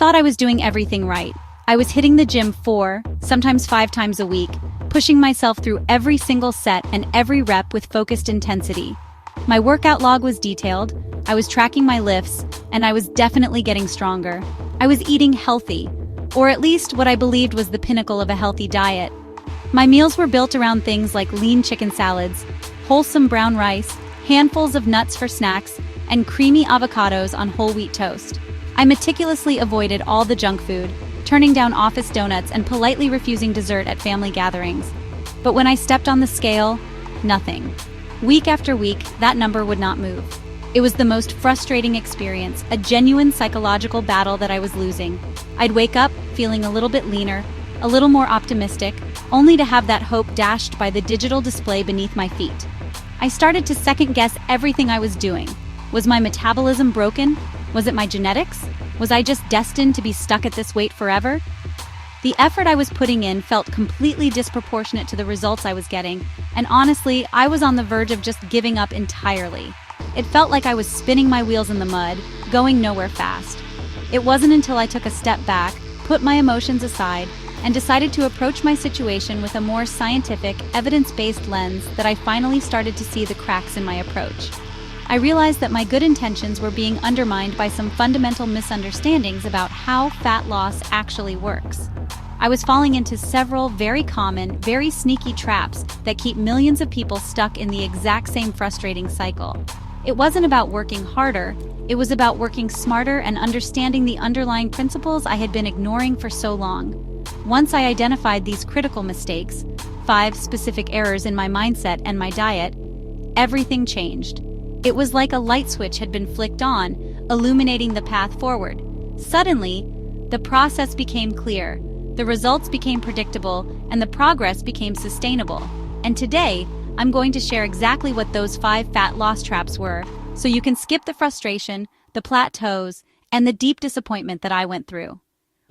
thought I was doing everything right. I was hitting the gym 4, sometimes 5 times a week, pushing myself through every single set and every rep with focused intensity. My workout log was detailed, I was tracking my lifts, and I was definitely getting stronger. I was eating healthy, or at least what I believed was the pinnacle of a healthy diet. My meals were built around things like lean chicken salads, wholesome brown rice, handfuls of nuts for snacks, and creamy avocados on whole wheat toast. I meticulously avoided all the junk food, turning down office donuts and politely refusing dessert at family gatherings. But when I stepped on the scale, nothing. Week after week, that number would not move. It was the most frustrating experience, a genuine psychological battle that I was losing. I'd wake up feeling a little bit leaner, a little more optimistic, only to have that hope dashed by the digital display beneath my feet. I started to second-guess everything I was doing. Was my metabolism broken? Was it my genetics? Was I just destined to be stuck at this weight forever? The effort I was putting in felt completely disproportionate to the results I was getting, and honestly, I was on the verge of just giving up entirely. It felt like I was spinning my wheels in the mud, going nowhere fast. It wasn't until I took a step back, put my emotions aside, and decided to approach my situation with a more scientific, evidence-based lens that I finally started to see the cracks in my approach. I realized that my good intentions were being undermined by some fundamental misunderstandings about how fat loss actually works. I was falling into several very common, very sneaky traps that keep millions of people stuck in the exact same frustrating cycle. It wasn't about working harder, it was about working smarter and understanding the underlying principles I had been ignoring for so long. Once I identified these critical mistakes, 5 specific errors in my mindset and my diet, everything changed. It was like a light switch had been flicked on, illuminating the path forward. Suddenly, the process became clear, the results became predictable, and the progress became sustainable. And today, I'm going to share exactly what those 5 fat loss traps were, so you can skip the frustration, the plateaus, and the deep disappointment that I went through.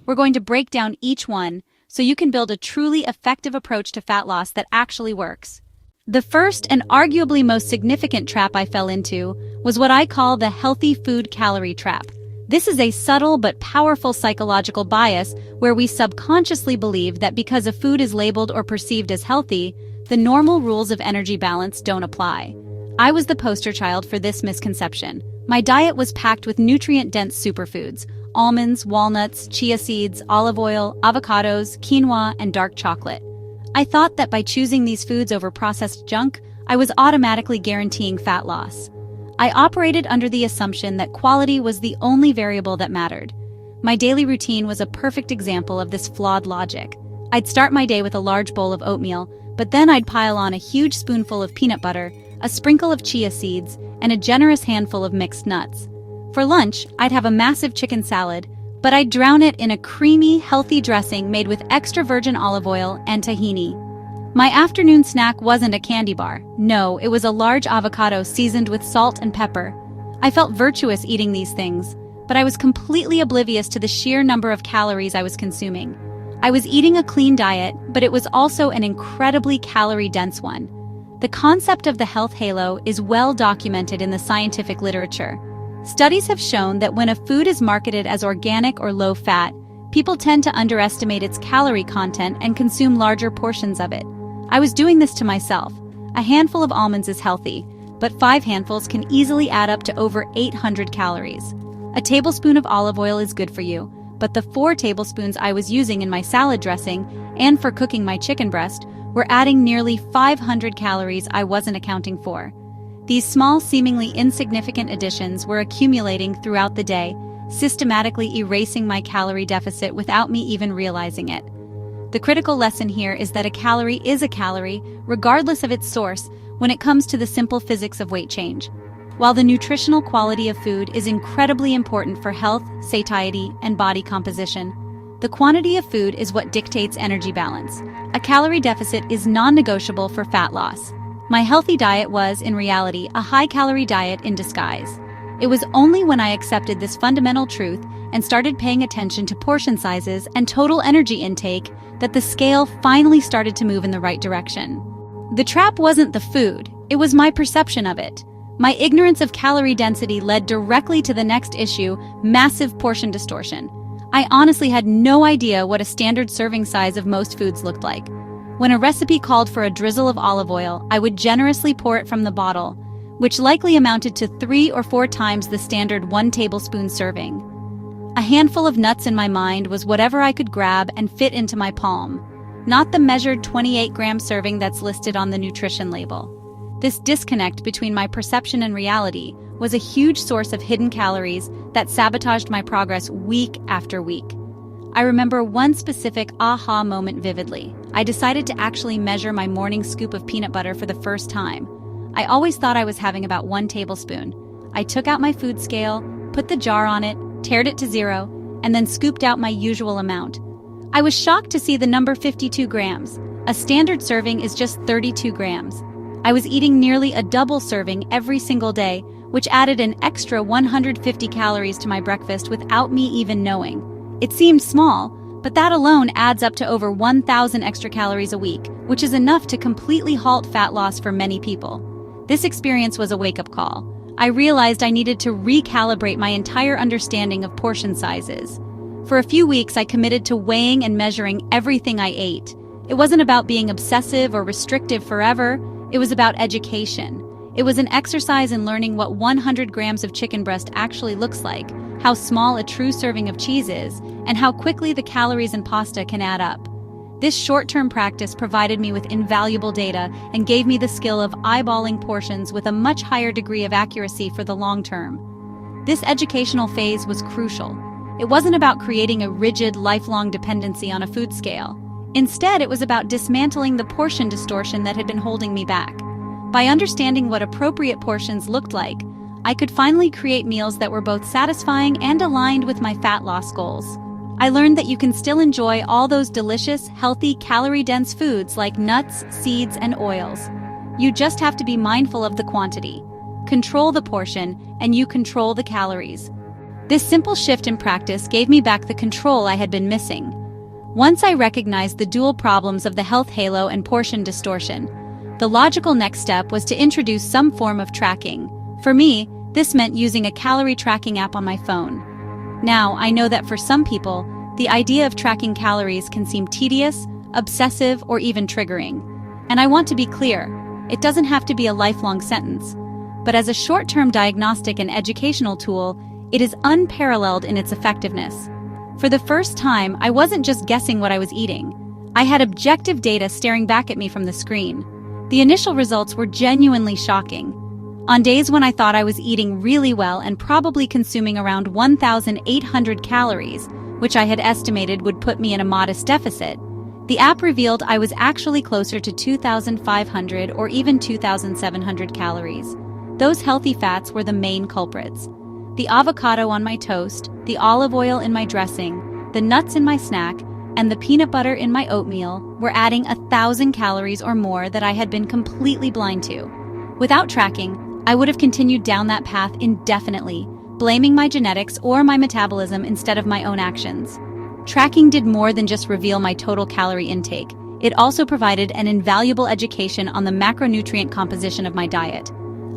We're going to break down each one so you can build a truly effective approach to fat loss that actually works. The first and arguably most significant trap I fell into was what I call the healthy food calorie trap. This is a subtle but powerful psychological bias where we subconsciously believe that because a food is labeled or perceived as healthy, the normal rules of energy balance don't apply. I was the poster child for this misconception. My diet was packed with nutrient-dense superfoods: almonds, walnuts, chia seeds, olive oil, avocados, quinoa, and dark chocolate. I thought that by choosing these foods over processed junk, I was automatically guaranteeing fat loss. I operated under the assumption that quality was the only variable that mattered. My daily routine was a perfect example of this flawed logic. I'd start my day with a large bowl of oatmeal, but then I'd pile on a huge spoonful of peanut butter, a sprinkle of chia seeds, and a generous handful of mixed nuts. For lunch, I'd have a massive chicken salad, but I'd drown it in a creamy, healthy dressing made with extra virgin olive oil and tahini. My afternoon snack wasn't a candy bar. No, it was a large avocado seasoned with salt and pepper. I felt virtuous eating these things, but I was completely oblivious to the sheer number of calories I was consuming. I was eating a clean diet, but it was also an incredibly calorie-dense one. The concept of the health halo is well documented in the scientific literature. Studies have shown that when a food is marketed as organic or low-fat, people tend to underestimate its calorie content and consume larger portions of it. I was doing this to myself. A handful of almonds is healthy, but 5 handfuls can easily add up to over 800 calories. A tablespoon of olive oil is good for you, but the 4 tablespoons I was using in my salad dressing and for cooking my chicken breast were adding nearly 500 calories I wasn't accounting for. These small, seemingly insignificant additions were accumulating throughout the day, systematically erasing my calorie deficit without me even realizing it. The critical lesson here is that a calorie is a calorie, regardless of its source, when it comes to the simple physics of weight change. While the nutritional quality of food is incredibly important for health, satiety, and body composition, the quantity of food is what dictates energy balance. A calorie deficit is non-negotiable for fat loss. My healthy diet was, in reality, a high-calorie diet in disguise. It was only when I accepted this fundamental truth and started paying attention to portion sizes and total energy intake that the scale finally started to move in the right direction. The trap wasn't the food, it was my perception of it. My ignorance of calorie density led directly to the next issue: massive portion distortion. I honestly had no idea what a standard serving size of most foods looked like. When a recipe called for a drizzle of olive oil, I would generously pour it from the bottle, which likely amounted to 3 or 4 times the standard 1 tablespoon serving. A handful of nuts in my mind was whatever I could grab and fit into my palm, not the measured 28-gram serving that's listed on the nutrition label. This disconnect between my perception and reality was a huge source of hidden calories that sabotaged my progress week after week. I remember one specific aha moment vividly. I decided to actually measure my morning scoop of peanut butter for the first time. I always thought I was having about 1 tablespoon. I took out my food scale, put the jar on it, tared it to 0, and then scooped out my usual amount. I was shocked to see the number 52 grams. A standard serving is just 32 grams. I was eating nearly a double serving every single day, which added an extra 150 calories to my breakfast without me even knowing. It seemed small, but that alone adds up to over 1,000 extra calories a week, which is enough to completely halt fat loss for many people. This experience was a wake-up call. I realized I needed to recalibrate my entire understanding of portion sizes. For a few weeks, I committed to weighing and measuring everything I ate. It wasn't about being obsessive or restrictive forever. It was about education. It was an exercise in learning what 100 grams of chicken breast actually looks like, how small a true serving of cheese is, and how quickly the calories in pasta can add up. This short-term practice provided me with invaluable data and gave me the skill of eyeballing portions with a much higher degree of accuracy for the long term. This educational phase was crucial. It wasn't about creating a rigid, lifelong dependency on a food scale. Instead, it was about dismantling the portion distortion that had been holding me back. By understanding what appropriate portions looked like, I could finally create meals that were both satisfying and aligned with my fat loss goals. I learned that you can still enjoy all those delicious, healthy, calorie-dense foods like nuts, seeds, and oils. You just have to be mindful of the quantity. Control the portion, and you control the calories. This simple shift in practice gave me back the control I had been missing. Once I recognized the dual problems of the health halo and portion distortion, the logical next step was to introduce some form of tracking. For me, this meant using a calorie tracking app on my phone. Now, I know that for some people, the idea of tracking calories can seem tedious, obsessive, or even triggering. And I want to be clear, it doesn't have to be a lifelong sentence. But as a short-term diagnostic and educational tool, it is unparalleled in its effectiveness. For the first time, I wasn't just guessing what I was eating. I had objective data staring back at me from the screen. The initial results were genuinely shocking. On days when I thought I was eating really well and probably consuming around 1,800 calories, which I had estimated would put me in a modest deficit, the app revealed I was actually closer to 2,500 or even 2,700 calories. Those healthy fats were the main culprits. The avocado on my toast, the olive oil in my dressing, the nuts in my snack, and the peanut butter in my oatmeal were adding 1,000 calories or more that I had been completely blind to. Without tracking, I would have continued down that path indefinitely, blaming my genetics or my metabolism instead of my own actions. Tracking did more than just reveal my total calorie intake. It also provided an invaluable education on the macronutrient composition of my diet.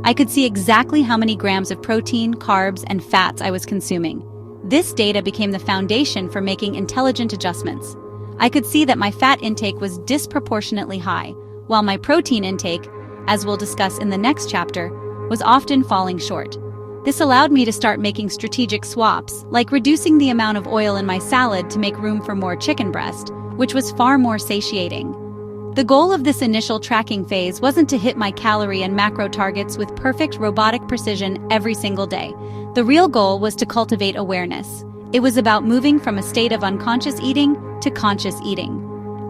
I could see exactly how many grams of protein, carbs, and fats I was consuming. This data became the foundation for making intelligent adjustments. I could see that my fat intake was disproportionately high, while my protein intake, as we'll discuss in the next chapter, was often falling short. This allowed me to start making strategic swaps, like reducing the amount of oil in my salad to make room for more chicken breast, which was far more satiating. The goal of this initial tracking phase wasn't to hit my calorie and macro targets with perfect robotic precision every single day. The real goal was to cultivate awareness. It was about moving from a state of unconscious eating to conscious eating.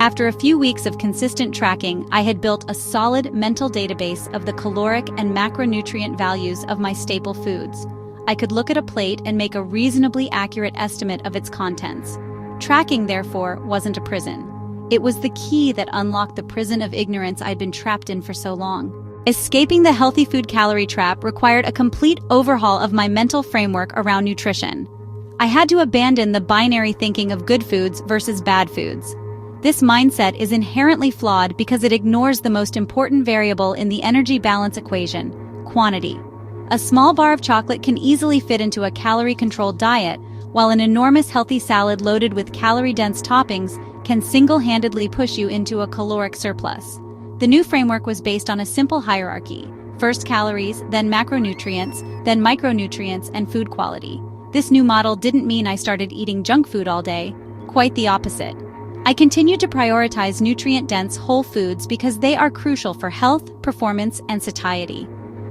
After a few weeks of consistent tracking, I had built a solid mental database of the caloric and macronutrient values of my staple foods. I could look at a plate and make a reasonably accurate estimate of its contents. Tracking, therefore, wasn't a prison. It was the key that unlocked the prison of ignorance I'd been trapped in for so long. Escaping the healthy food calorie trap required a complete overhaul of my mental framework around nutrition. I had to abandon the binary thinking of good foods versus bad foods. This mindset is inherently flawed because it ignores the most important variable in the energy balance equation: quantity. A small bar of chocolate can easily fit into a calorie-controlled diet, while an enormous healthy salad loaded with calorie-dense toppings can single-handedly push you into a caloric surplus. The new framework was based on a simple hierarchy: first calories, then macronutrients, then micronutrients, and food quality. This new model didn't mean I started eating junk food all day. Quite the opposite. I continued to prioritize nutrient-dense whole foods because they are crucial for health, performance, and satiety.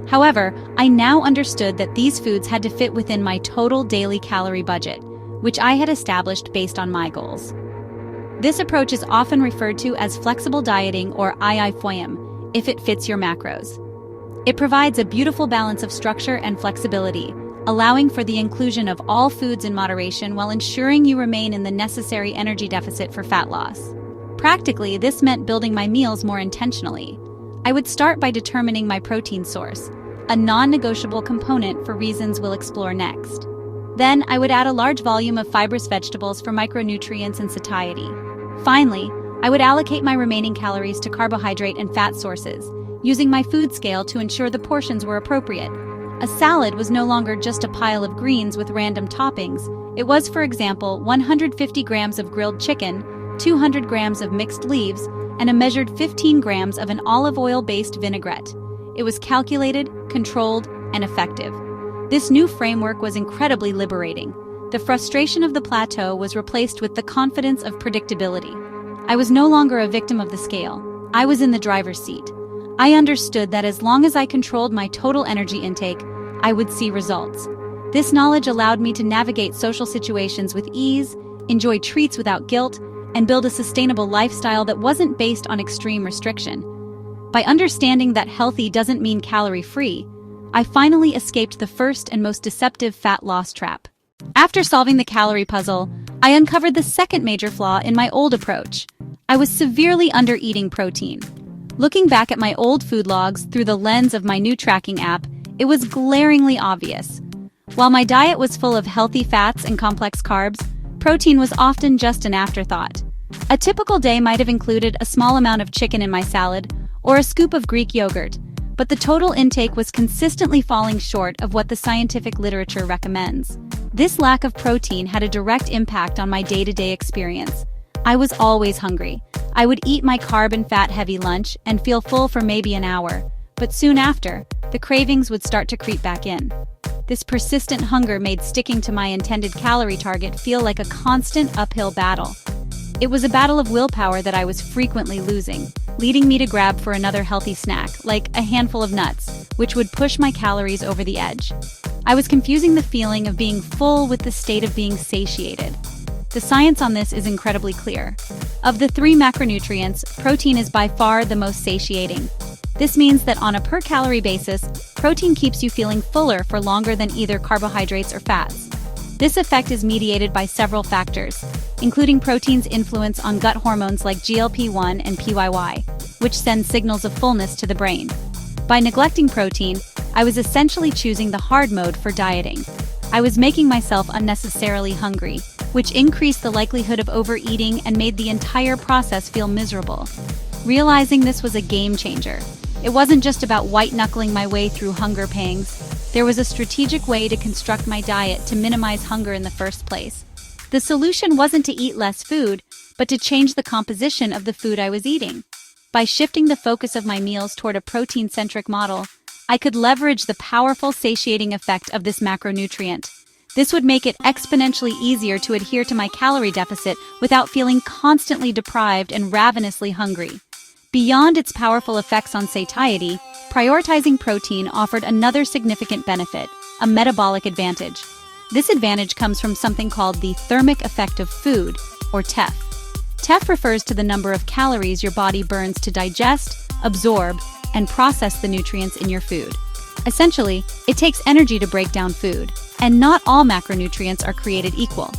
However, I now understood that these foods had to fit within my total daily calorie budget, which I had established based on my goals. This approach is often referred to as flexible dieting or IIFOYM, if it fits your macros. It provides a beautiful balance of structure and flexibility, allowing for the inclusion of all foods in moderation while ensuring you remain in the necessary energy deficit for fat loss. Practically, this meant building my meals more intentionally. I would start by determining my protein source, a non-negotiable component for reasons we'll explore next. Then, I would add a large volume of fibrous vegetables for micronutrients and satiety. Finally, I would allocate my remaining calories to carbohydrate and fat sources, using my food scale to ensure the portions were appropriate. A salad was no longer just a pile of greens with random toppings. It was, for example, 150 grams of grilled chicken, 200 grams of mixed leaves, and a measured 15 grams of an olive oil-based vinaigrette. It was calculated, controlled, and effective. This new framework was incredibly liberating. The frustration of the plateau was replaced with the confidence of predictability. I was no longer a victim of the scale. I was in the driver's seat. I understood that as long as I controlled my total energy intake, I would see results. This knowledge allowed me to navigate social situations with ease, enjoy treats without guilt, and build a sustainable lifestyle that wasn't based on extreme restriction. By understanding that healthy doesn't mean calorie-free, I finally escaped the first and most deceptive fat loss trap. After solving the calorie puzzle, I uncovered the second major flaw in my old approach. I was severely under-eating protein. Looking back at my old food logs through the lens of my new tracking app, it was glaringly obvious. While my diet was full of healthy fats and complex carbs, protein was often just an afterthought. A typical day might have included a small amount of chicken in my salad or a scoop of Greek yogurt, but the total intake was consistently falling short of what the scientific literature recommends. This lack of protein had a direct impact on my day-to-day experience. I was always hungry. I would eat my carb and fat-heavy lunch and feel full for maybe an hour, but soon after, the cravings would start to creep back in. This persistent hunger made sticking to my intended calorie target feel like a constant uphill battle. It was a battle of willpower that I was frequently losing, leading me to grab for another healthy snack, like a handful of nuts, which would push my calories over the edge. I was confusing the feeling of being full with the state of being satiated. The science on this is incredibly clear. Of the three macronutrients, protein is by far the most satiating. This means that on a per-calorie basis, protein keeps you feeling fuller for longer than either carbohydrates or fats. This effect is mediated by several factors, including protein's influence on gut hormones like GLP-1 and PYY, which send signals of fullness to the brain. By neglecting protein, I was essentially choosing the hard mode for dieting. I was making myself unnecessarily hungry, which increased the likelihood of overeating and made the entire process feel miserable. Realizing this was a game changer. It wasn't just about white-knuckling my way through hunger pangs. There was a strategic way to construct my diet to minimize hunger in the first place. The solution wasn't to eat less food, but to change the composition of the food I was eating. By shifting the focus of my meals toward a protein-centric model, I could leverage the powerful satiating effect of this macronutrient. This would make it exponentially easier to adhere to my calorie deficit without feeling constantly deprived and ravenously hungry. Beyond its powerful effects on satiety, prioritizing protein offered another significant benefit, a metabolic advantage. This advantage comes from something called the thermic effect of food, or TEF. TEF refers to the number of calories your body burns to digest, absorb, and process the nutrients in your food. Essentially, it takes energy to break down food, and not all macronutrients are created equal.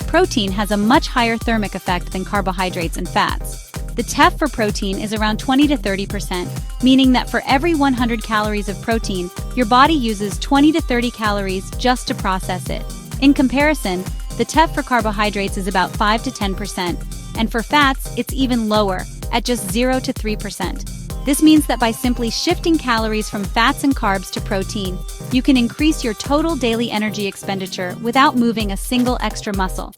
Protein has a much higher thermic effect than carbohydrates and fats. The TEF for protein is around 20 to 30%, meaning that for every 100 calories of protein, your body uses 20 to 30 calories just to process it. In comparison, the TEF for carbohydrates is about 5 to 10%, and for fats, it's even lower, at just 0 to 3%. This means that by simply shifting calories from fats and carbs to protein, you can increase your total daily energy expenditure without moving a single extra muscle.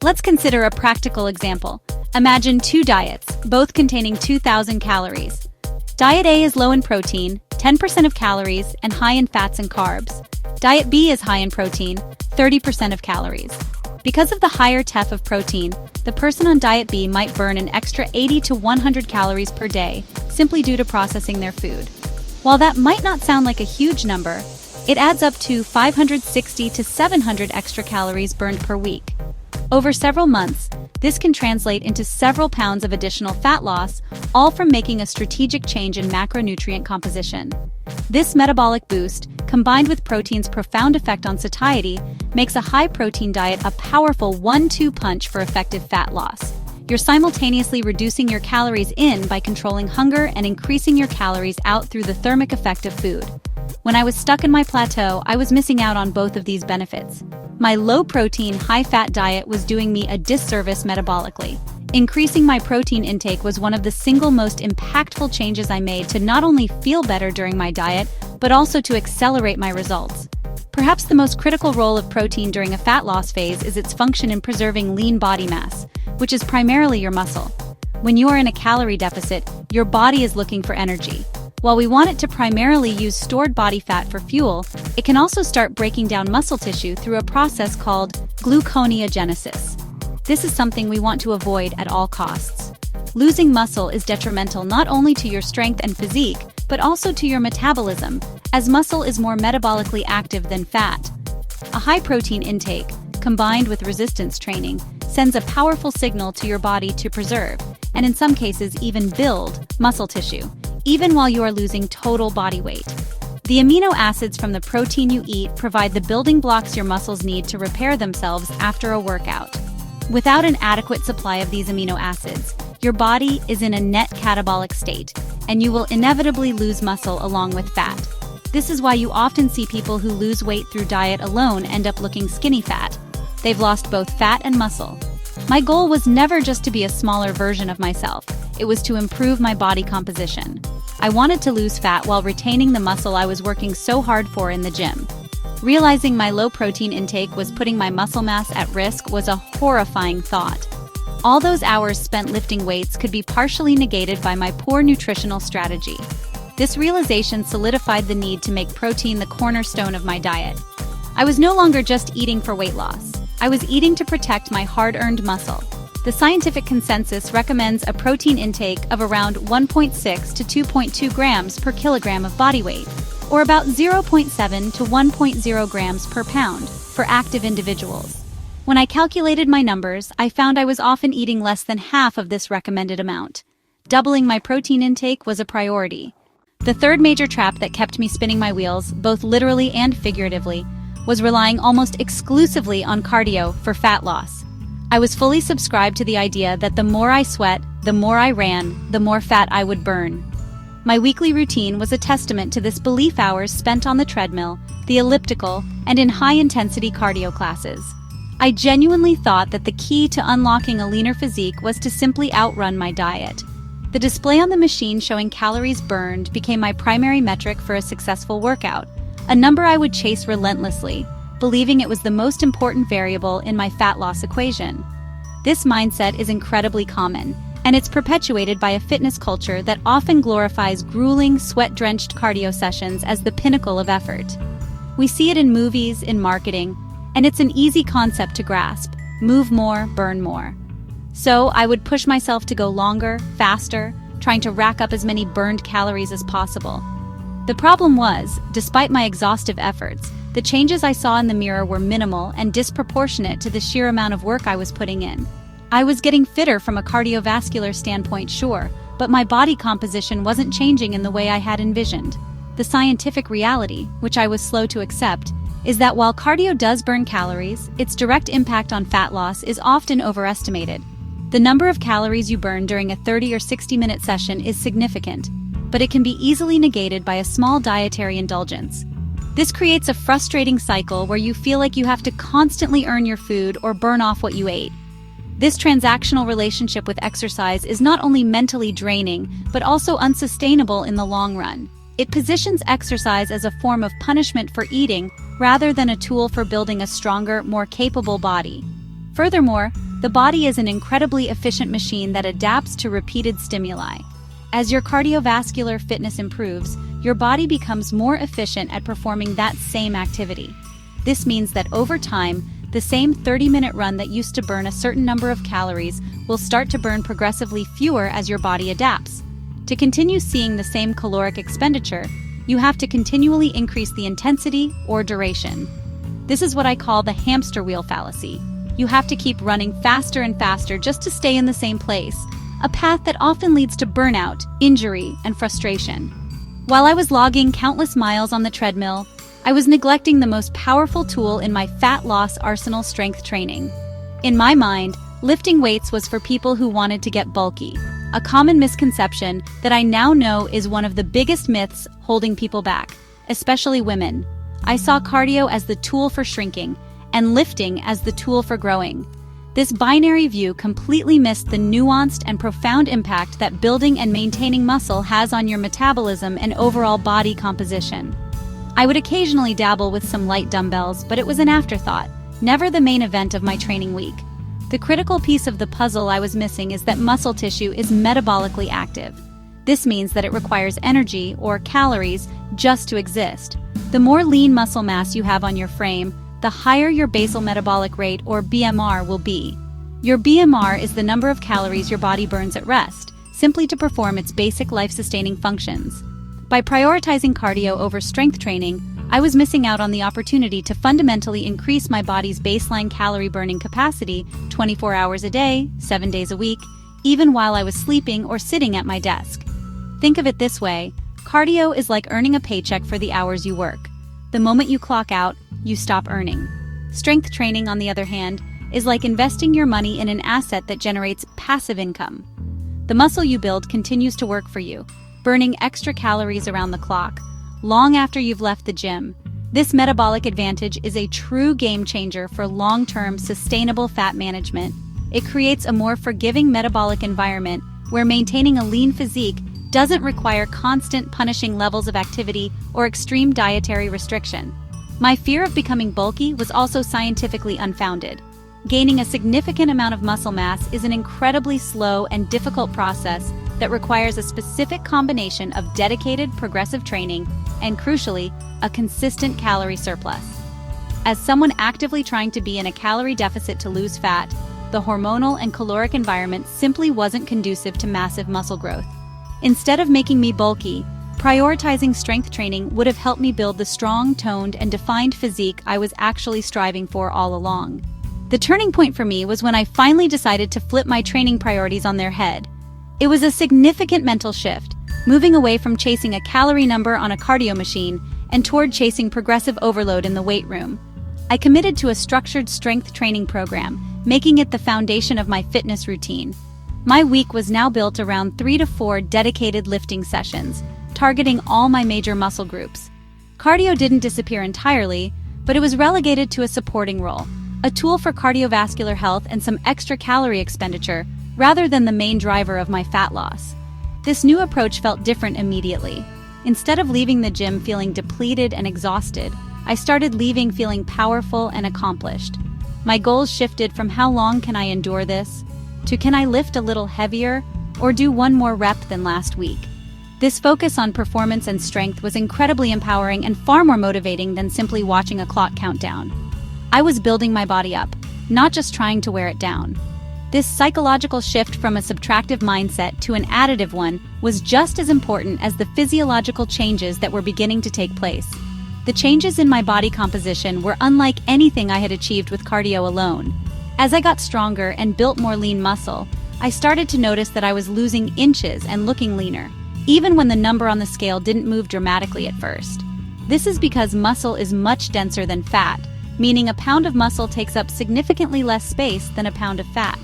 Let's consider a practical example. Imagine two diets, both containing 2,000 calories. Diet A is low in protein, 10% of calories, and high in fats and carbs. Diet B is high in protein, 30% of calories. Because of the higher TEF of protein, the person on Diet B might burn an extra 80 to 100 calories per day, simply due to processing their food. While that might not sound like a huge number, it adds up to 560 to 700 extra calories burned per week. Over several months, this can translate into several pounds of additional fat loss, all from making a strategic change in macronutrient composition. This metabolic boost, combined with protein's profound effect on satiety, makes a high-protein diet a powerful 1-2 punch for effective fat loss. You're simultaneously reducing your calories in by controlling hunger and increasing your calories out through the thermic effect of food. When I was stuck in my plateau, I was missing out on both of these benefits. My low-protein, high-fat diet was doing me a disservice metabolically. Increasing my protein intake was one of the single most impactful changes I made to not only feel better during my diet, but also to accelerate my results. Perhaps the most critical role of protein during a fat loss phase is its function in preserving lean body mass, which is primarily your muscle. When you are in a calorie deficit, your body is looking for energy. While we want it to primarily use stored body fat for fuel, it can also start breaking down muscle tissue through a process called gluconeogenesis. This is something we want to avoid at all costs. Losing muscle is detrimental not only to your strength and physique, but also to your metabolism, as muscle is more metabolically active than fat. A high-protein intake, combined with resistance training, sends a powerful signal to your body to preserve, and in some cases even build, muscle tissue, even while you are losing total body weight. The amino acids from the protein you eat provide the building blocks your muscles need to repair themselves after a workout. Without an adequate supply of these amino acids, your body is in a net catabolic state, and you will inevitably lose muscle along with fat. This is why you often see people who lose weight through diet alone end up looking skinny fat. They've lost both fat and muscle. My goal was never just to be a smaller version of myself. It was to improve my body composition. I wanted to lose fat while retaining the muscle I was working so hard for in the gym. Realizing my low-protein intake was putting my muscle mass at risk was a horrifying thought. All those hours spent lifting weights could be partially negated by my poor nutritional strategy. This realization solidified the need to make protein the cornerstone of my diet. I was no longer just eating for weight loss. I was eating to protect my hard-earned muscle. The scientific consensus recommends a protein intake of around 1.6 to 2.2 grams per kilogram of body weight, or about 0.7 to 1.0 grams per pound for active individuals. When I calculated my numbers, I found I was often eating less than half of this recommended amount. Doubling my protein intake was a priority. The third major trap that kept me spinning my wheels, both literally and figuratively, was relying almost exclusively on cardio for fat loss. I was fully subscribed to the idea that the more I sweat, the more I ran, the more fat I would burn. My weekly routine was a testament to this belief: hours spent on the treadmill, the elliptical, and in high-intensity cardio classes. I genuinely thought that the key to unlocking a leaner physique was to simply outrun my diet. The display on the machine showing calories burned became my primary metric for a successful workout, a number I would chase relentlessly, believing it was the most important variable in my fat loss equation. This mindset is incredibly common, and it's perpetuated by a fitness culture that often glorifies grueling, sweat-drenched cardio sessions as the pinnacle of effort. We see it in movies, in marketing, and it's an easy concept to grasp: move more, burn more. So I would push myself to go longer, faster, trying to rack up as many burned calories as possible. The problem was, despite my exhaustive efforts, the changes I saw in the mirror were minimal and disproportionate to the sheer amount of work I was putting in. I was getting fitter from a cardiovascular standpoint, sure, but my body composition wasn't changing in the way I had envisioned. The scientific reality, which I was slow to accept, is that while cardio does burn calories, its direct impact on fat loss is often overestimated. The number of calories you burn during a 30 or 60-minute session is significant, but it can be easily negated by a small dietary indulgence. This creates a frustrating cycle where you feel like you have to constantly earn your food or burn off what you ate. This transactional relationship with exercise is not only mentally draining, but also unsustainable in the long run. It positions exercise as a form of punishment for eating rather than a tool for building a stronger, more capable body. Furthermore, the body is an incredibly efficient machine that adapts to repeated stimuli. As your cardiovascular fitness improves, your body becomes more efficient at performing that same activity. This means that over time, the same 30-minute run that used to burn a certain number of calories will start to burn progressively fewer as your body adapts. To continue seeing the same caloric expenditure, you have to continually increase the intensity or duration. This is what I call the hamster wheel fallacy. You have to keep running faster and faster just to stay in the same place, a path that often leads to burnout, injury, and frustration. While I was logging countless miles on the treadmill, I was neglecting the most powerful tool in my fat loss arsenal: strength training. In my mind, lifting weights was for people who wanted to get bulky, a common misconception that I now know is one of the biggest myths holding people back, especially women. I saw cardio as the tool for shrinking, and lifting as the tool for growing. This binary view completely missed the nuanced and profound impact that building and maintaining muscle has on your metabolism and overall body composition. I would occasionally dabble with some light dumbbells, but it was an afterthought, never the main event of my training week. The critical piece of the puzzle I was missing is that muscle tissue is metabolically active. This means that it requires energy, or calories, just to exist. The more lean muscle mass you have on your frame, the higher your basal metabolic rate, or BMR, will be. Your BMR is the number of calories your body burns at rest, simply to perform its basic life-sustaining functions. By prioritizing cardio over strength training, I was missing out on the opportunity to fundamentally increase my body's baseline calorie burning capacity 24 hours a day, 7 days a week, even while I was sleeping or sitting at my desk. Think of it this way: cardio is like earning a paycheck for the hours you work. The moment you clock out, you stop earning. Strength training, on the other hand, is like investing your money in an asset that generates passive income. The muscle you build continues to work for you, burning extra calories around the clock, long after you've left the gym. This metabolic advantage is a true game changer for long-term, sustainable fat management. It creates a more forgiving metabolic environment where maintaining a lean physique doesn't require constant punishing levels of activity or extreme dietary restriction. My fear of becoming bulky was also scientifically unfounded. Gaining a significant amount of muscle mass is an incredibly slow and difficult process that requires a specific combination of dedicated progressive training and, crucially, a consistent calorie surplus. As someone actively trying to be in a calorie deficit to lose fat, the hormonal and caloric environment simply wasn't conducive to massive muscle growth. Instead of making me bulky, prioritizing strength training would have helped me build the strong, toned, and defined physique I was actually striving for all along. The turning point for me was when I finally decided to flip my training priorities on their head. It was a significant mental shift, moving away from chasing a calorie number on a cardio machine and toward chasing progressive overload in the weight room. I committed to a structured strength training program, making it the foundation of my fitness routine. My week was now built around 3 to 4 dedicated lifting sessions, targeting all my major muscle groups. Cardio didn't disappear entirely, but it was relegated to a supporting role, a tool for cardiovascular health and some extra calorie expenditure, rather than the main driver of my fat loss. This new approach felt different immediately. Instead of leaving the gym feeling depleted and exhausted, I started leaving feeling powerful and accomplished. My goals shifted from how long can I endure this, to can I lift a little heavier, or do one more rep than last week. This focus on performance and strength was incredibly empowering and far more motivating than simply watching a clock count down. I was building my body up, not just trying to wear it down. This psychological shift from a subtractive mindset to an additive one was just as important as the physiological changes that were beginning to take place. The changes in my body composition were unlike anything I had achieved with cardio alone. As I got stronger and built more lean muscle, I started to notice that I was losing inches and looking leaner, even when the number on the scale didn't move dramatically at first. This is because muscle is much denser than fat, meaning a pound of muscle takes up significantly less space than a pound of fat.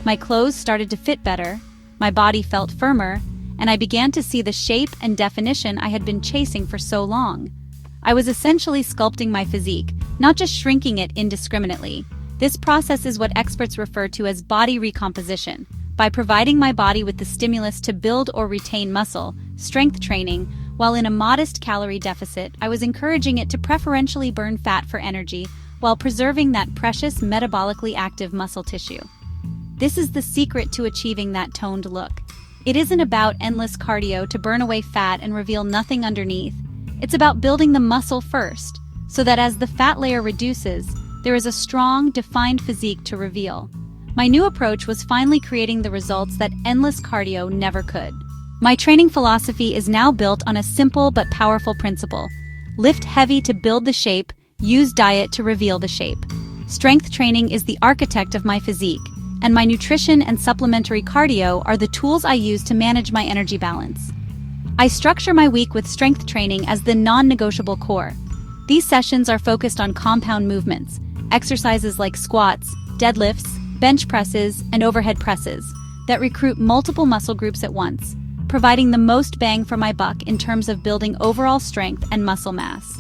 My clothes started to fit better, my body felt firmer, and I began to see the shape and definition I had been chasing for so long. I was essentially sculpting my physique, not just shrinking it indiscriminately. This process is what experts refer to as body recomposition. By providing my body with the stimulus to build or retain muscle, strength training While in a modest calorie deficit, I was encouraging it to preferentially burn fat for energy while preserving that precious metabolically active muscle tissue. This is the secret to achieving that toned look. It isn't about endless cardio to burn away fat and reveal nothing underneath. It's about building the muscle first, so that as the fat layer reduces, there is a strong, defined physique to reveal. My new approach was finally creating the results that endless cardio never could. My training philosophy is now built on a simple but powerful principle. Lift heavy to build the shape, use diet to reveal the shape. Strength training is the architect of my physique, and my nutrition and supplementary cardio are the tools I use to manage my energy balance. I structure my week with strength training as the non-negotiable core. These sessions are focused on compound movements, exercises like squats, deadlifts, bench presses, and overhead presses that recruit multiple muscle groups at once, providing the most bang for my buck in terms of building overall strength and muscle mass.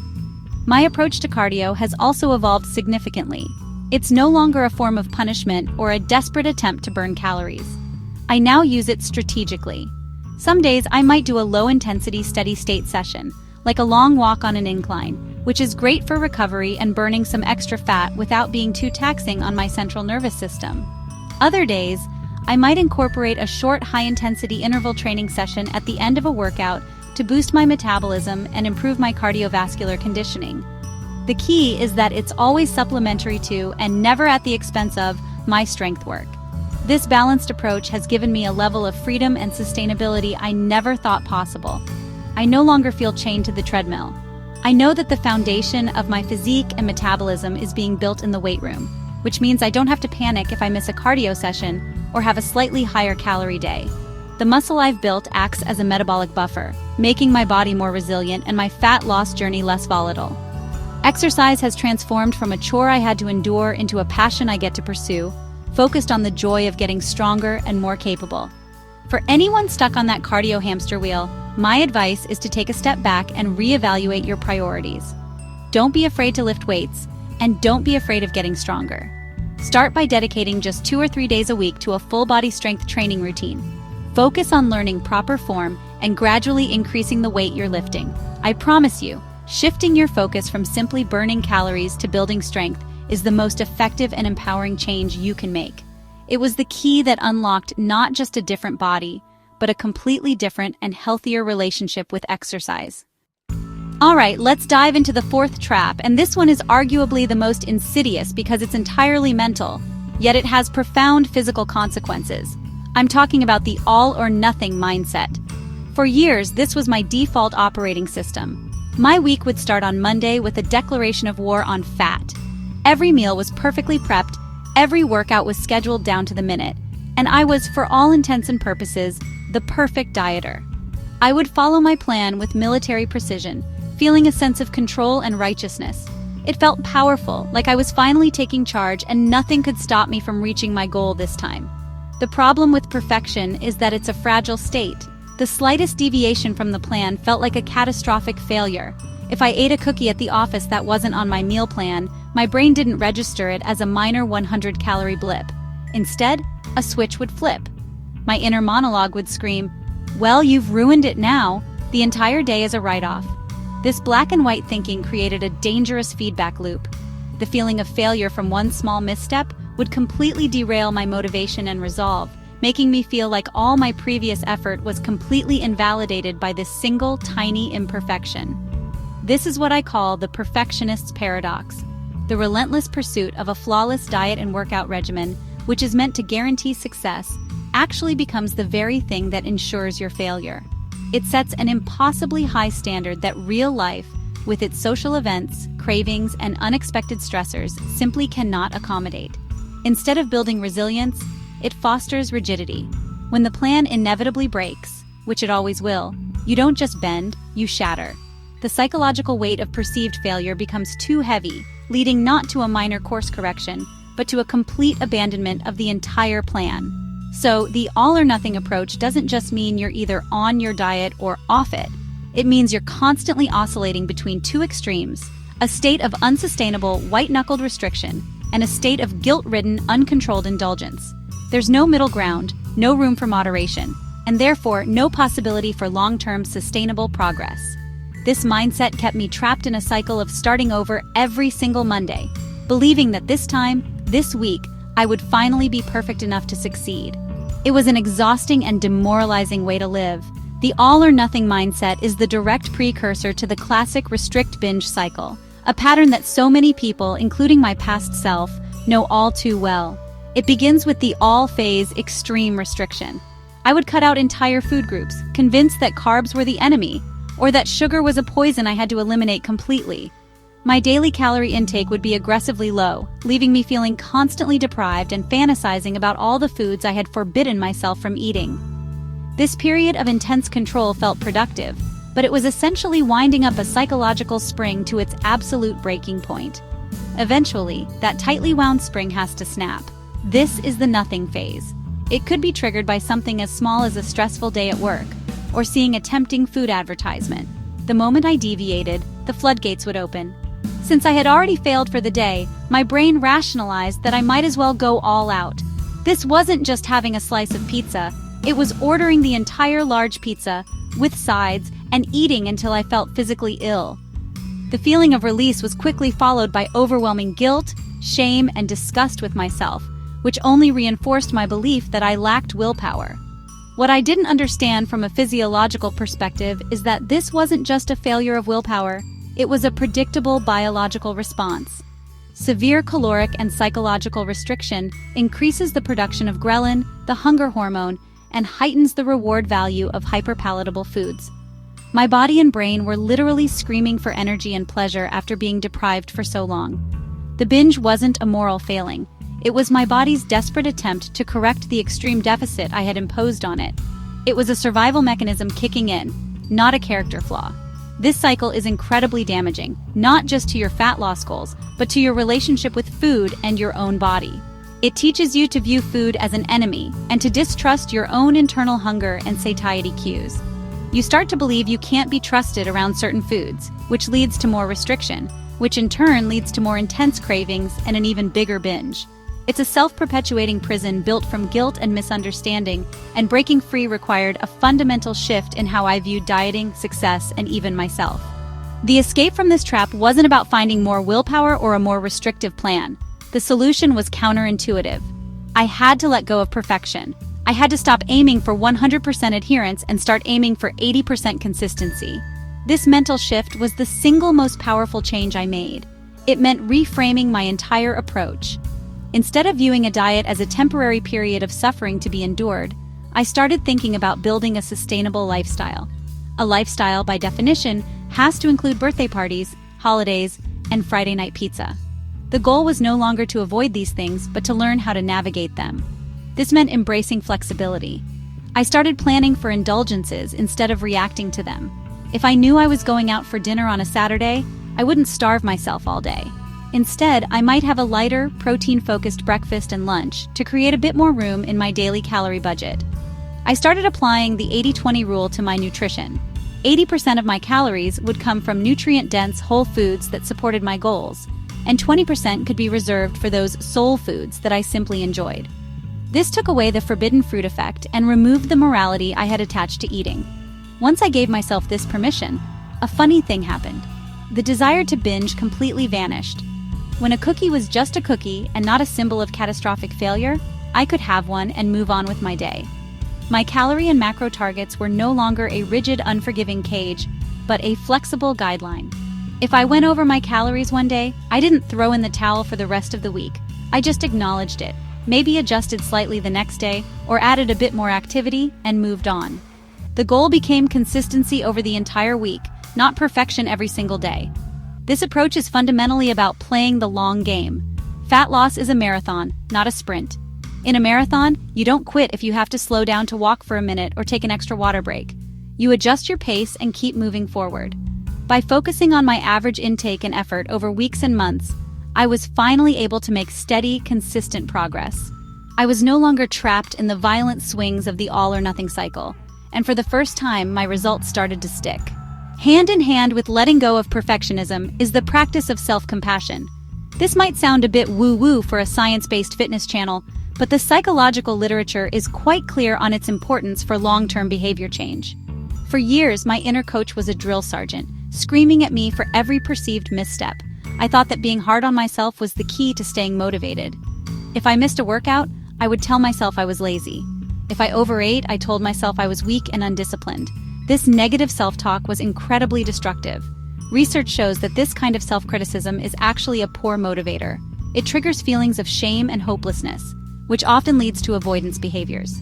My approach to cardio has also evolved significantly. It's no longer a form of punishment or a desperate attempt to burn calories. I now use it strategically. Some days I might do a low-intensity steady-state session, like a long walk on an incline, which is great for recovery and burning some extra fat without being too taxing on my central nervous system. Other days, I might incorporate a short high-intensity interval training session at the end of a workout to boost my metabolism and improve my cardiovascular conditioning. The key is that it's always supplementary to and never at the expense of my strength work. This balanced approach has given me a level of freedom and sustainability I never thought possible. I no longer feel chained to the treadmill. I know that the foundation of my physique and metabolism is being built in the weight room, which means I don't have to panic if I miss a cardio session or have a slightly higher calorie day. The muscle I've built acts as a metabolic buffer, making my body more resilient and my fat loss journey less volatile. Exercise has transformed from a chore I had to endure into a passion I get to pursue, focused on the joy of getting stronger and more capable. For anyone stuck on that cardio hamster wheel, my advice is to take a step back and reevaluate your priorities. Don't be afraid to lift weights, and don't be afraid of getting stronger. Start by dedicating just 2 or 3 days a week to a full-body strength training routine. Focus on learning proper form and gradually increasing the weight you're lifting. I promise you, shifting your focus from simply burning calories to building strength is the most effective and empowering change you can make. It was the key that unlocked not just a different body, but a completely different and healthier relationship with exercise. All right, let's dive into the fourth trap, and this one is arguably the most insidious because it's entirely mental, yet it has profound physical consequences. I'm talking about the all-or-nothing mindset. For years, this was my default operating system. My week would start on Monday with a declaration of war on fat. Every meal was perfectly prepped, every workout was scheduled down to the minute, and I was, for all intents and purposes, the perfect dieter. I would follow my plan with military precision, feeling a sense of control and righteousness. It felt powerful, like I was finally taking charge and nothing could stop me from reaching my goal this time. The problem with perfection is that it's a fragile state. The slightest deviation from the plan felt like a catastrophic failure. If I ate a cookie at the office that wasn't on my meal plan, my brain didn't register it as a minor 100-calorie blip. Instead, a switch would flip. My inner monologue would scream, "Well, you've ruined it now. The entire day is a write-off." This black and white thinking created a dangerous feedback loop. The feeling of failure from one small misstep would completely derail my motivation and resolve, making me feel like all my previous effort was completely invalidated by this single tiny imperfection. This is what I call the perfectionist's paradox, the relentless pursuit of a flawless diet and workout regimen, which is meant to guarantee success, actually becomes the very thing that ensures your failure. It sets an impossibly high standard that real life, with its social events, cravings, and unexpected stressors, simply cannot accommodate. Instead of building resilience, it fosters rigidity. When the plan inevitably breaks, which it always will, you don't just bend, you shatter. The psychological weight of perceived failure becomes too heavy, leading not to a minor course correction, but to a complete abandonment of the entire plan. So, the all-or-nothing approach doesn't just mean you're either on your diet or off it. It means you're constantly oscillating between two extremes, a state of unsustainable, white-knuckled restriction and a state of guilt-ridden, uncontrolled indulgence. There's no middle ground, no room for moderation, and therefore no possibility for long-term sustainable progress. This mindset kept me trapped in a cycle of starting over every single Monday, believing that this time, this week, I would finally be perfect enough to succeed. It was an exhausting and demoralizing way to live. The all-or-nothing mindset is the direct precursor to the classic restrict-binge cycle, a pattern that so many people, including my past self, know all too well. It begins with the all-phase extreme restriction. I would cut out entire food groups, convinced that carbs were the enemy, or that sugar was a poison I had to eliminate completely. My daily calorie intake would be aggressively low, leaving me feeling constantly deprived and fantasizing about all the foods I had forbidden myself from eating. This period of intense control felt productive, but it was essentially winding up a psychological spring to its absolute breaking point. Eventually, that tightly wound spring has to snap. This is the nothing phase. It could be triggered by something as small as a stressful day at work, or seeing a tempting food advertisement. The moment I deviated, the floodgates would open. Since I had already failed for the day, my brain rationalized that I might as well go all out. This wasn't just having a slice of pizza, it was ordering the entire large pizza, with sides, and eating until I felt physically ill. The feeling of release was quickly followed by overwhelming guilt, shame, and disgust with myself, which only reinforced my belief that I lacked willpower. What I didn't understand from a physiological perspective is that this wasn't just a failure of willpower, it was a predictable biological response. Severe caloric and psychological restriction increases the production of ghrelin, the hunger hormone, and heightens the reward value of hyperpalatable foods. My body and brain were literally screaming for energy and pleasure after being deprived for so long. The binge wasn't a moral failing. It was my body's desperate attempt to correct the extreme deficit I had imposed on it. It was a survival mechanism kicking in, not a character flaw. This cycle is incredibly damaging, not just to your fat loss goals, but to your relationship with food and your own body. It teaches you to view food as an enemy and to distrust your own internal hunger and satiety cues. You start to believe you can't be trusted around certain foods, which leads to more restriction, which in turn leads to more intense cravings and an even bigger binge. It's a self-perpetuating prison built from guilt and misunderstanding, and breaking free required a fundamental shift in how I viewed dieting, success, and even myself. The escape from this trap wasn't about finding more willpower or a more restrictive plan. The solution was counterintuitive. I had to let go of perfection. I had to stop aiming for 100% adherence and start aiming for 80% consistency. This mental shift was the single most powerful change I made. It meant reframing my entire approach. Instead of viewing a diet as a temporary period of suffering to be endured, I started thinking about building a sustainable lifestyle. A lifestyle, by definition, has to include birthday parties, holidays, and Friday night pizza. The goal was no longer to avoid these things, but to learn how to navigate them. This meant embracing flexibility. I started planning for indulgences instead of reacting to them. If I knew I was going out for dinner on a Saturday, I wouldn't starve myself all day. Instead, I might have a lighter, protein-focused breakfast and lunch to create a bit more room in my daily calorie budget. I started applying the 80-20 rule to my nutrition. 80% of my calories would come from nutrient-dense whole foods that supported my goals, and 20% could be reserved for those soul foods that I simply enjoyed. This took away the forbidden fruit effect and removed the morality I had attached to eating. Once I gave myself this permission, a funny thing happened. The desire to binge completely vanished. When a cookie was just a cookie and not a symbol of catastrophic failure, I could have one and move on with my day. My calorie and macro targets were no longer a rigid, unforgiving cage, but a flexible guideline. If I went over my calories one day, I didn't throw in the towel for the rest of the week. I just acknowledged it, maybe adjusted slightly the next day, or added a bit more activity and moved on. The goal became consistency over the entire week, not perfection every single day. This approach is fundamentally about playing the long game. Fat loss is a marathon, not a sprint. In a marathon, you don't quit if you have to slow down to walk for a minute or take an extra water break. You adjust your pace and keep moving forward. By focusing on my average intake and effort over weeks and months, I was finally able to make steady, consistent progress. I was no longer trapped in the violent swings of the all-or-nothing cycle, and for the first time, my results started to stick. Hand in hand with letting go of perfectionism is the practice of self-compassion. This might sound a bit woo-woo for a science-based fitness channel, but the psychological literature is quite clear on its importance for long-term behavior change. For years, my inner coach was a drill sergeant, screaming at me for every perceived misstep. I thought that being hard on myself was the key to staying motivated. If I missed a workout, I would tell myself I was lazy. If I overate, I told myself I was weak and undisciplined. This negative self-talk was incredibly destructive. Research shows that this kind of self-criticism is actually a poor motivator. It triggers feelings of shame and hopelessness, which often leads to avoidance behaviors.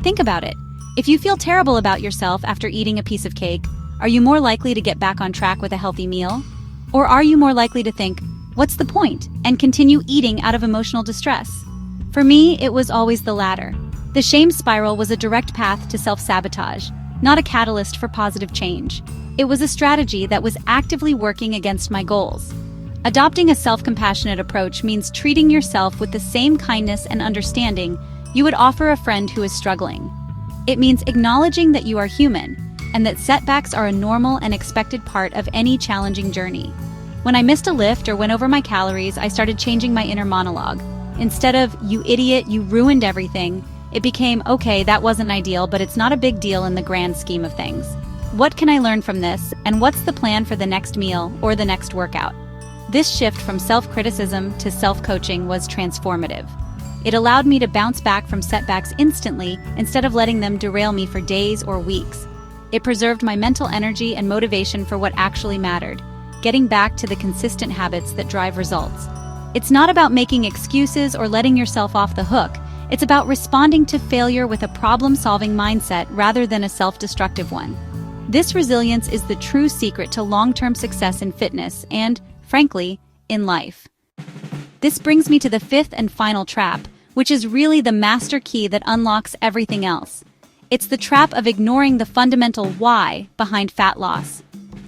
Think about it. If you feel terrible about yourself after eating a piece of cake, are you more likely to get back on track with a healthy meal? Or are you more likely to think, "What's the point?" and continue eating out of emotional distress? For me, it was always the latter. The shame spiral was a direct path to self-sabotage, not a catalyst for positive change. It was a strategy that was actively working against my goals. Adopting a self-compassionate approach means treating yourself with the same kindness and understanding you would offer a friend who is struggling. It means acknowledging that you are human, and that setbacks are a normal and expected part of any challenging journey. When I missed a lift or went over my calories, I started changing my inner monologue. Instead of, "You idiot, you ruined everything," it became, "Okay, that wasn't ideal, but it's not a big deal in the grand scheme of things. What can I learn from this, and what's the plan for the next meal or the next workout?" This shift from self-criticism to self-coaching was transformative. It allowed me to bounce back from setbacks instantly instead of letting them derail me for days or weeks. It preserved my mental energy and motivation for what actually mattered, getting back to the consistent habits that drive results. It's not about making excuses or letting yourself off the hook. It's about responding to failure with a problem-solving mindset rather than a self-destructive one. This resilience is the true secret to long-term success in fitness and, frankly, in life. This brings me to the fifth and final trap, which is really the master key that unlocks everything else. It's the trap of ignoring the fundamental why behind fat loss.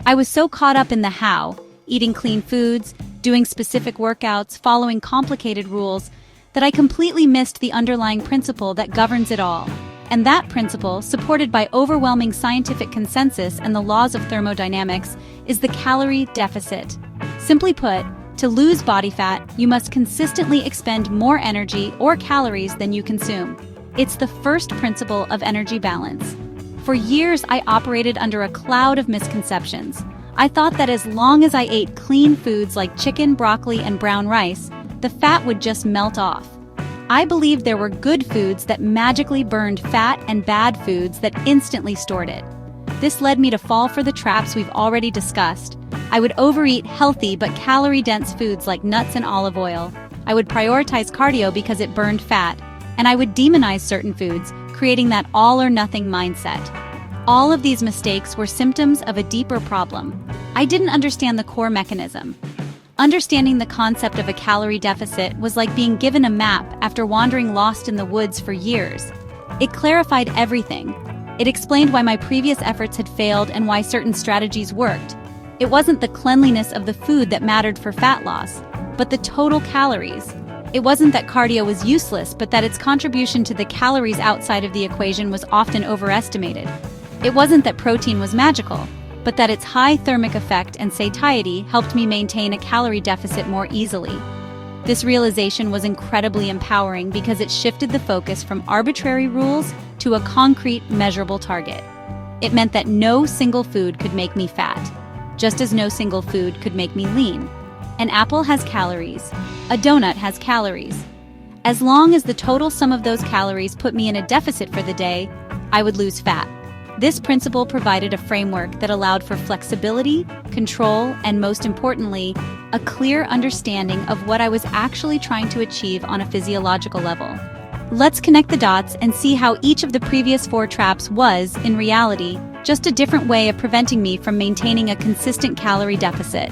I was so caught up in the how, eating clean foods, doing specific workouts, following complicated rules, that I completely missed the underlying principle that governs it all. And that principle, supported by overwhelming scientific consensus and the laws of thermodynamics, is the calorie deficit. Simply put, to lose body fat, you must consistently expend more energy or calories than you consume. It's the first principle of energy balance. For years, I operated under a cloud of misconceptions. I thought that as long as I ate clean foods like chicken, broccoli, and brown rice, the fat would just melt off. I believed there were good foods that magically burned fat and bad foods that instantly stored it. This led me to fall for the traps we've already discussed. I would overeat healthy but calorie-dense foods like nuts and olive oil. I would prioritize cardio because it burned fat. And I would demonize certain foods, creating that all-or-nothing mindset. All of these mistakes were symptoms of a deeper problem. I didn't understand the core mechanism. Understanding the concept of a calorie deficit was like being given a map after wandering lost in the woods for years. It clarified everything. It explained why my previous efforts had failed and why certain strategies worked. It wasn't the cleanliness of the food that mattered for fat loss, but the total calories. It wasn't that cardio was useless, but that its contribution to the calories outside of the equation was often overestimated. It wasn't that protein was magical, but that its high thermic effect and satiety helped me maintain a calorie deficit more easily. This realization was incredibly empowering because it shifted the focus from arbitrary rules to a concrete, measurable target. It meant that no single food could make me fat, just as no single food could make me lean. An apple has calories. A donut has calories. As long as the total sum of those calories put me in a deficit for the day, I would lose fat. This principle provided a framework that allowed for flexibility, control, and most importantly, a clear understanding of what I was actually trying to achieve on a physiological level. Let's connect the dots and see how each of the previous 4 traps was, in reality, just a different way of preventing me from maintaining a consistent calorie deficit.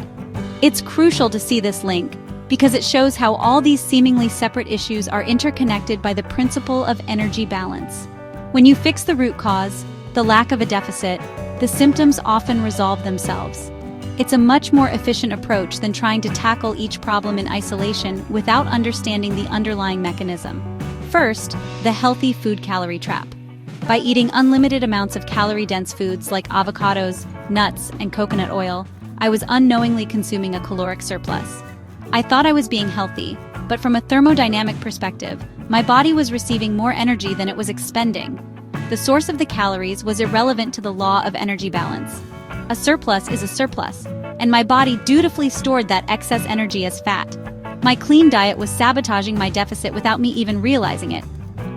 It's crucial to see this link, because it shows how all these seemingly separate issues are interconnected by the principle of energy balance. When you fix the root cause, the lack of a deficit, the symptoms often resolve themselves. It's a much more efficient approach than trying to tackle each problem in isolation without understanding the underlying mechanism. First, the healthy food calorie trap. By eating unlimited amounts of calorie-dense foods like avocados, nuts, and coconut oil, I was unknowingly consuming a caloric surplus. I thought I was being healthy, but from a thermodynamic perspective, My body was receiving more energy than it was expending. The source of the calories was irrelevant to the law of energy balance. A surplus is a surplus, and my body dutifully stored that excess energy as fat. My clean diet was sabotaging my deficit without me even realizing it,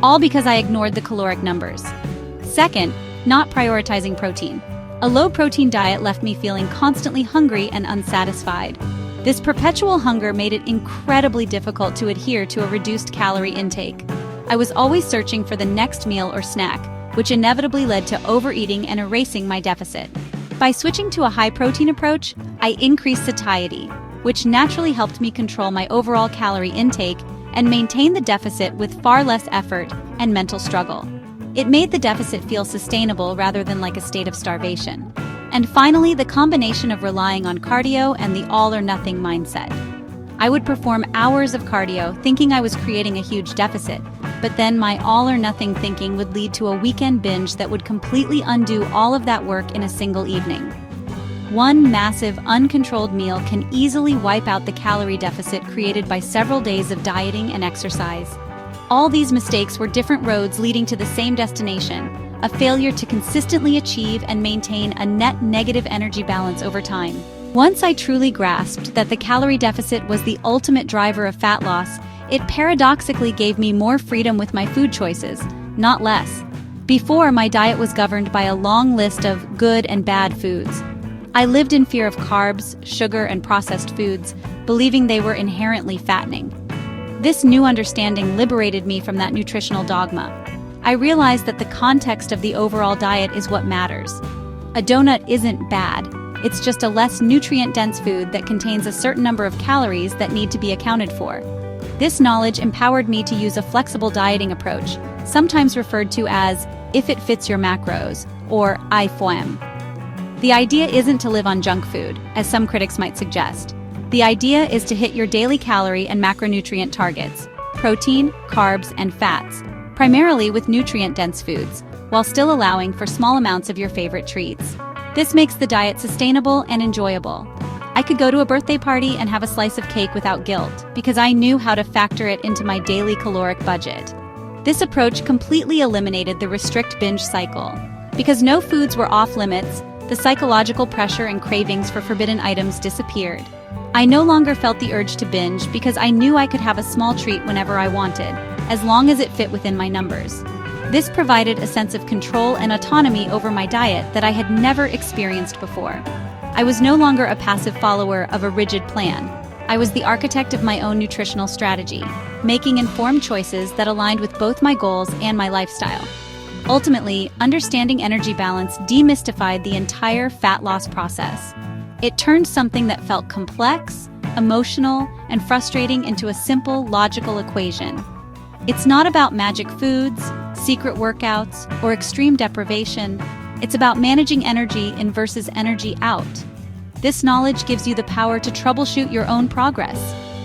all because I ignored the caloric numbers. Second, not prioritizing protein. A low-protein diet left me feeling constantly hungry and unsatisfied. This perpetual hunger made it incredibly difficult to adhere to a reduced calorie intake. I was always searching for the next meal or snack, which inevitably led to overeating and erasing my deficit. By switching to a high-protein approach, I increased satiety, which naturally helped me control my overall calorie intake and maintain the deficit with far less effort and mental struggle. It made the deficit feel sustainable rather than like a state of starvation. And finally, the combination of relying on cardio and the all-or-nothing mindset. I would perform hours of cardio thinking I was creating a huge deficit, but then my all-or-nothing thinking would lead to a weekend binge that would completely undo all of that work in a single evening. One massive, uncontrolled meal can easily wipe out the calorie deficit created by several days of dieting and exercise. All these mistakes were different roads leading to the same destination, a failure to consistently achieve and maintain a net negative energy balance over time. Once I truly grasped that the calorie deficit was the ultimate driver of fat loss, it paradoxically gave me more freedom with my food choices, not less. Before, my diet was governed by a long list of good and bad foods. I lived in fear of carbs, sugar, and processed foods, believing they were inherently fattening. This new understanding liberated me from that nutritional dogma. I realized that the context of the overall diet is what matters. A donut isn't bad. It's just a less nutrient-dense food that contains a certain number of calories that need to be accounted for. This knowledge empowered me to use a flexible dieting approach, sometimes referred to as if it fits your macros, or IFOM. The idea isn't to live on junk food, as some critics might suggest. The idea is to hit your daily calorie and macronutrient targets, protein, carbs, and fats, primarily with nutrient-dense foods, while still allowing for small amounts of your favorite treats. This makes the diet sustainable and enjoyable. I could go to a birthday party and have a slice of cake without guilt, because I knew how to factor it into my daily caloric budget. This approach completely eliminated the restrict binge cycle. Because no foods were off limits, the psychological pressure and cravings for forbidden items disappeared. I no longer felt the urge to binge because I knew I could have a small treat whenever I wanted, as long as it fit within my numbers. This provided a sense of control and autonomy over my diet that I had never experienced before. I was no longer a passive follower of a rigid plan. I was the architect of my own nutritional strategy, making informed choices that aligned with both my goals and my lifestyle. Ultimately, understanding energy balance demystified the entire fat loss process. It turned something that felt complex, emotional, and frustrating into a simple, logical equation. It's not about magic foods, secret workouts, or extreme deprivation. It's about managing energy in versus energy out. This knowledge gives you the power to troubleshoot your own progress.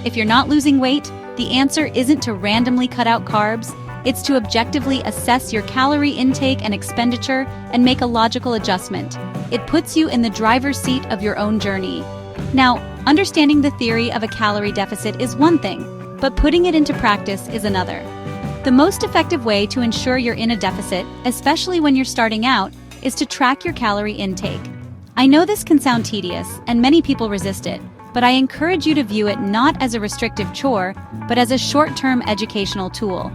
If you're not losing weight, the answer isn't to randomly cut out carbs. It's to objectively assess your calorie intake and expenditure and make a logical adjustment. It puts you in the driver's seat of your own journey. Now, understanding the theory of a calorie deficit is one thing, but putting it into practice is another. The most effective way to ensure you're in a deficit, especially when you're starting out, is to track your calorie intake. I know this can sound tedious, and many people resist it, but I encourage you to view it not as a restrictive chore, but as a short-term educational tool.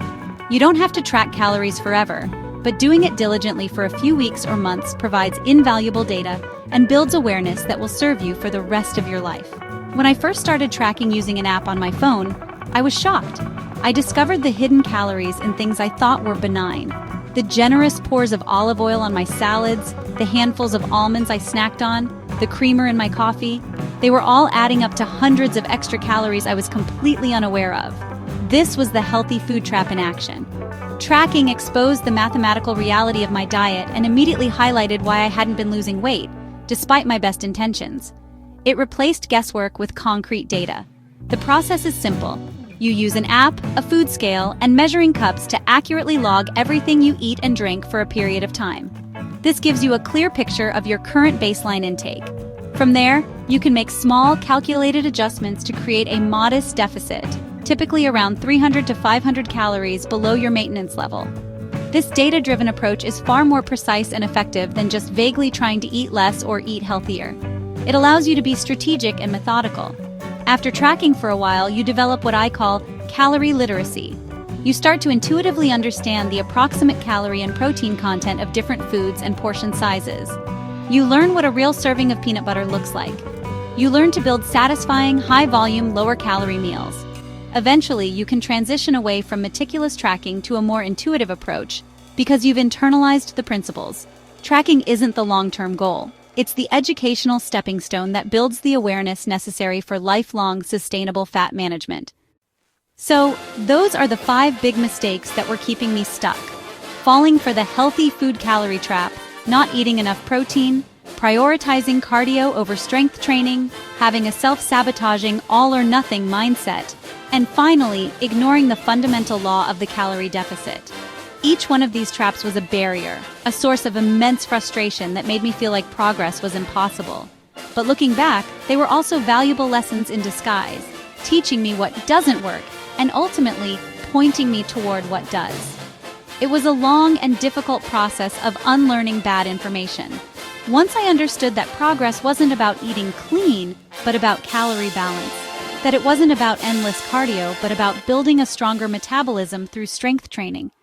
You don't have to track calories forever, but doing it diligently for a few weeks or months provides invaluable data and builds awareness that will serve you for the rest of your life. When I first started tracking using an app on my phone, I was shocked. I discovered the hidden calories in things I thought were benign. The generous pours of olive oil on my salads, the handfuls of almonds I snacked on, the creamer in my coffee. They were all adding up to hundreds of extra calories I was completely unaware of. This was the healthy food trap in action. Tracking exposed the mathematical reality of my diet and immediately highlighted why I hadn't been losing weight, despite my best intentions. It replaced guesswork with concrete data. The process is simple. You use an app, a food scale, and measuring cups to accurately log everything you eat and drink for a period of time. This gives you a clear picture of your current baseline intake. From there, you can make small, calculated adjustments to create a modest deficit, typically around 300 to 500 calories below your maintenance level. This data-driven approach is far more precise and effective than just vaguely trying to eat less or eat healthier. It allows you to be strategic and methodical. After tracking for a while, you develop what I call calorie literacy. You start to intuitively understand the approximate calorie and protein content of different foods and portion sizes. You learn what a real serving of peanut butter looks like. You learn to build satisfying, high-volume, lower-calorie meals. Eventually, you can transition away from meticulous tracking to a more intuitive approach because you've internalized the principles. Tracking isn't the long-term goal. It's the educational stepping stone that builds the awareness necessary for lifelong, sustainable fat management. So, those are the 5 big mistakes that were keeping me stuck. Falling for the healthy food calorie trap, not eating enough protein, prioritizing cardio over strength training, having a self-sabotaging all-or-nothing mindset, and finally, ignoring the fundamental law of the calorie deficit. Each one of these traps was a barrier, a source of immense frustration that made me feel like progress was impossible. But looking back, they were also valuable lessons in disguise, teaching me what doesn't work and ultimately pointing me toward what does. It was a long and difficult process of unlearning bad information. Once I understood that progress wasn't about eating clean, but about calorie balance, that it wasn't about endless cardio, but about building a stronger metabolism through strength training,